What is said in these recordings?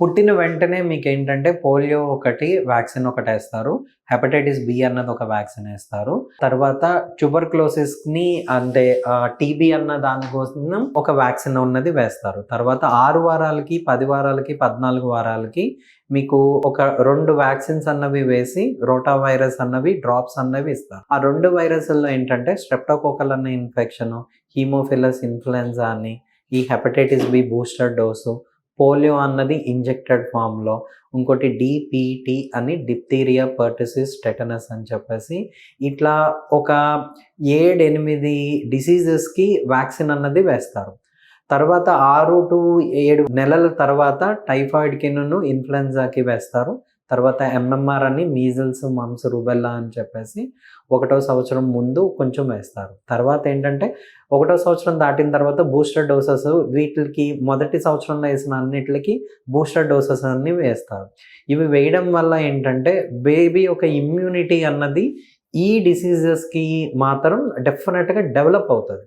పుట్టిన వెంటనే మీకేంటంటే polio vaccine ఒకటేస్తారు. Hepatitis B అన్నది ఒక వ్యాక్సిన్ ఏస్తారు. తర్వాత ట్యూబర్క్లోసిస్‌ని అంటే టీబీ అన్న దాని కోసం ఒక వ్యాక్సిన్ ఉన్నది వేస్తారు. తర్వాత 6 వారాలకి, 10 వారాలకి, 14 వారాలకి మీకు ఒక 2 వ్యాక్సిన్స్ అన్నవి వేసి రోటా వైరస్ అన్నవి డ్రాప్స్ అన్నవి ఇస్తారు. ఆ 2 వైరస్‌ల్లో ఏంటంటే స్ట్రెప్టోకోకల్ అనే ఇన్ఫెక్షను, హీమోఫిలస్ ఇన్‌ఫ్లుయెన్జా అని, ఈ hepatitis B booster dose, polio అన్నది ఇంజెక్టెడ్ ఫామ్‌లో, ఇంకోటి డీపీటీ అని డిప్తీరియా, పర్టుసిస్, టెటనస్ అని చెప్పేసి ఇట్లా ఒక 7, 8 డిసీజెస్‌కి వ్యాక్సిన్ అన్నది వేస్తారు. తర్వాత 6-7 నెలల తర్వాత టైఫాయిడ్‌కిను, ఇన్‌ఫ్లుయెన్జాకి వేస్తారు. తర్వాత ఎంఎంఆర్ అని మీజిల్స్, మమ్స్, రుబెల్లా అని చెప్పేసి ఒకటో సంవత్సరం ముందు కొంచెం వేస్తారు. తర్వాత ఏంటంటే ఒకటో సంవత్సరం దాటిన తర్వాత బూస్టర్ డోసెస్ వీటికి మొదటి సంవత్సరంలో వేసిన అన్నిటికి బూస్టర్ డోసెస్ అన్నీ వేస్తారు. ఇవి వేయడం వల్ల ఏంటంటే బేబీ యొక్క ఇమ్యూనిటీ అన్నది ఈ డిసీజెస్‌కి మాత్రం డెఫినెట్‌గా డెవలప్ అవుతది.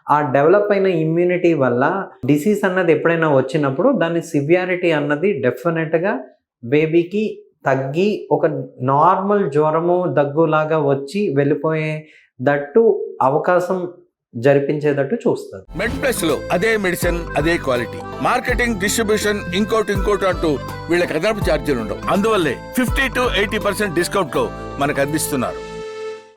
ఆ డెవలప్ అయిన ఇమ్యూనిటీ వల్ల డిసీజ్ అన్నది ఎప్పుడైనా వచ్చినప్పుడు దాని సివియారిటీ అన్నది డెఫినెట్‌గా బేబీకి తగ్గి ఒక నార్మల్ జ్వరము, దగ్గులాగా వచ్చి వెళ్ళిపోయేటట్టు అవకాశం జరిపించేటట్టు చూస్తారు. మెడ్ప్లస్ లో అదే మెడిసిన్, అదే క్వాలిటీ, మార్కెటింగ్, డిస్ట్రిబ్యూషన్, ఇంకోటి అంటూ వీళ్ళకి అదనపు ఛార్జీలు ఉండవు. అందువల్లే 50-80% డిస్కౌంట్ లో మనకు అందిస్తున్నారు.